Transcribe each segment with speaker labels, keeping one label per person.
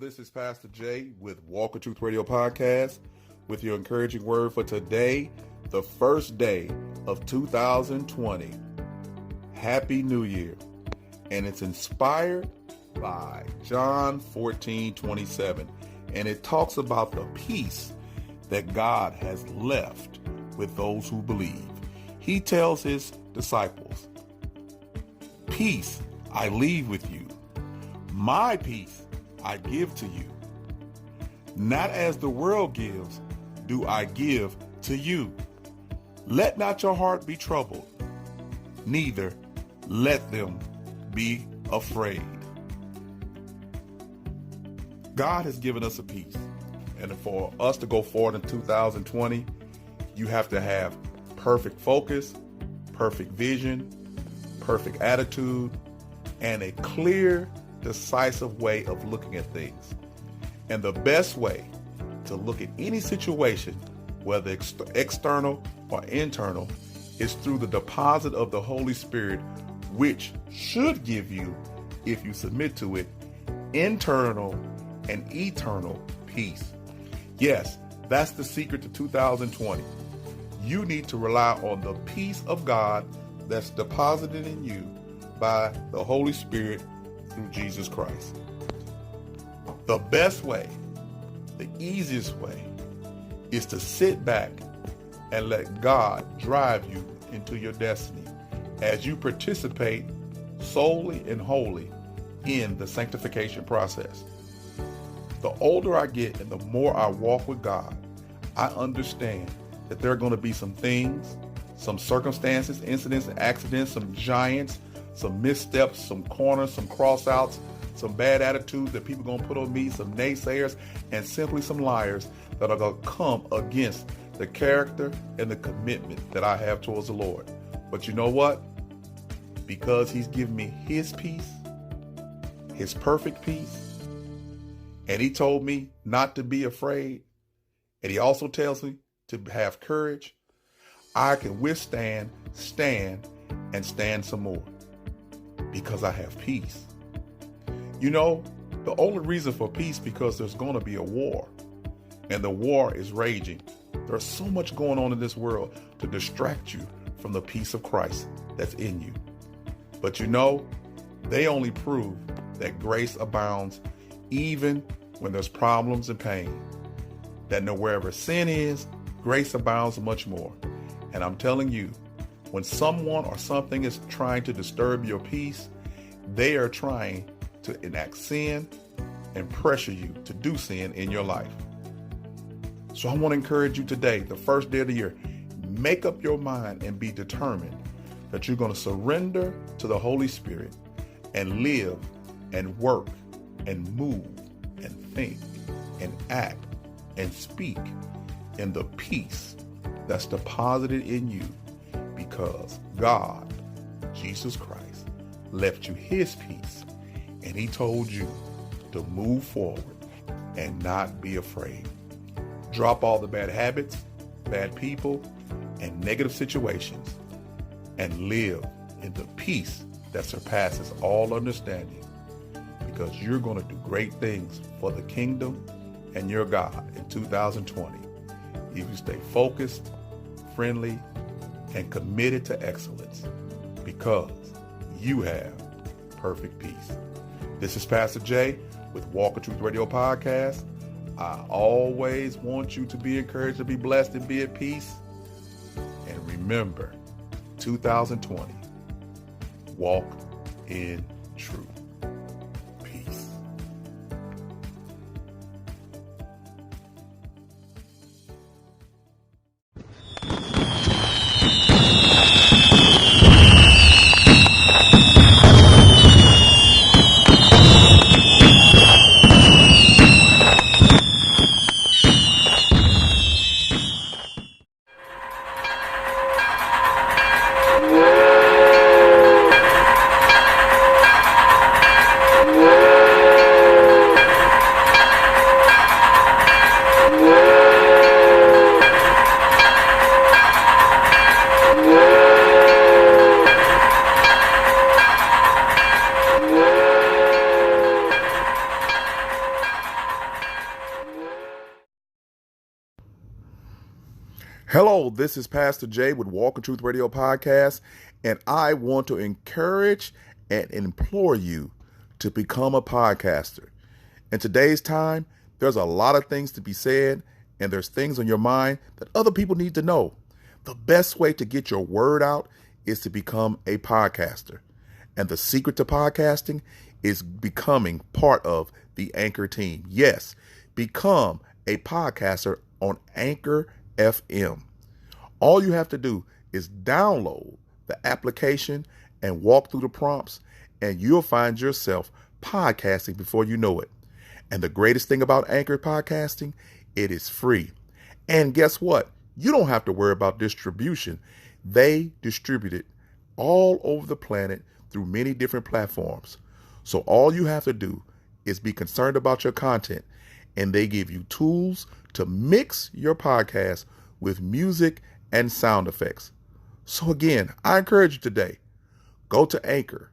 Speaker 1: This is Pastor Jay with Walk of Truth Radio Podcast with your encouraging word for today, the first day of 2020. Happy New Year. And it's inspired by John 14:27. And it talks about the peace that God has left with those who believe. He tells his disciples, "Peace I leave with you. My peace I give to you. Not as the world gives, do I give to you. Let not your heart be troubled, neither let them be afraid." God has given us a peace. And for us to go forward in 2020, you have to have perfect focus, perfect vision, perfect attitude, and a clear, decisive way of looking at things. And the best way to look at any situation, whether external or internal, is through the deposit of the Holy Spirit, which should give you, if you submit to it, internal and eternal peace. Yes, that's the secret to 2020. You need to rely on the peace of God that's deposited in you by the Holy Spirit through Jesus Christ. The best way, the easiest way, is to sit back and let God drive you into your destiny as you participate solely and wholly in the sanctification process. The older I get and the more I walk with God, I understand that there are going to be some things, some circumstances, incidents, and accidents, some giants, some missteps, some corners, some cross-outs, some bad attitudes that people are going to put on me, some naysayers, and simply some liars that are going to come against the character and the commitment that I have towards the Lord. But you know what? Because he's given me his peace, his perfect peace, and he told me not to be afraid, and he also tells me to have courage, I can withstand, stand, and stand some more because I have peace. You know, the only reason for peace because there's going to be a war, and the war is raging. There's so much going on in this world to distract you from the peace of Christ that's in you. But you know, they only prove that grace abounds even when there's problems and pain. That wherever sin is, grace abounds much more. And I'm telling you, when someone or something is trying to disturb your peace, they are trying to enact sin and pressure you to do sin in your life. So I want to encourage you today, the first day of the year, make up your mind and be determined that you're going to surrender to the Holy Spirit and live and work and move and think and act and speak in the peace that's deposited in you because God, Jesus Christ, left you his peace, and he told you to move forward and not be afraid. Drop all the bad habits, bad people, and negative situations, and live in the peace that surpasses all understanding, because you're going to do great things for the kingdom and your God in 2020 if you stay focused, friendly, and committed to excellence, because you have perfect peace. This is Pastor Jay with Walk of Truth Radio Podcast. I always want you to be encouraged, to be blessed, and be at peace. And remember, 2020, walk in truth. Peace. Hello, this is Pastor Jay with Walk in Truth Radio Podcast, and I want to encourage and implore you to become a podcaster. In today's time, there's a lot of things to be said, and there's things on your mind that other people need to know. The best way to get your word out is to become a podcaster. And the secret to podcasting is becoming part of the Anchor team. Yes, become a podcaster on Anchor FM. All you have to do is download the application and walk through the prompts, and you'll find yourself podcasting before you know it. And the greatest thing about Anchor podcasting, it is free. And guess what? You don't have to worry about distribution. They distribute it all over the planet through many different platforms. So all you have to do is be concerned about your content, and they give you tools to mix your podcast with music and sound effects. So again, I encourage you today, go to Anchor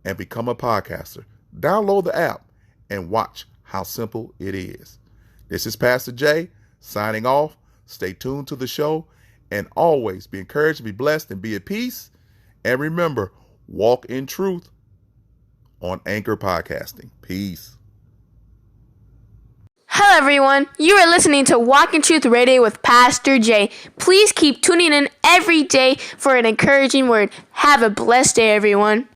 Speaker 1: and become a podcaster. Download the app and watch how simple it is. This is Pastor Jay signing off. Stay tuned to the show and always be encouraged, be blessed, and be at peace. And remember, walk in truth on Anchor Podcasting. Peace.
Speaker 2: Hello everyone, you are listening to Walk in Truth Radio with Pastor Jay. Please keep tuning in every day for an encouraging word. Have a blessed day, everyone.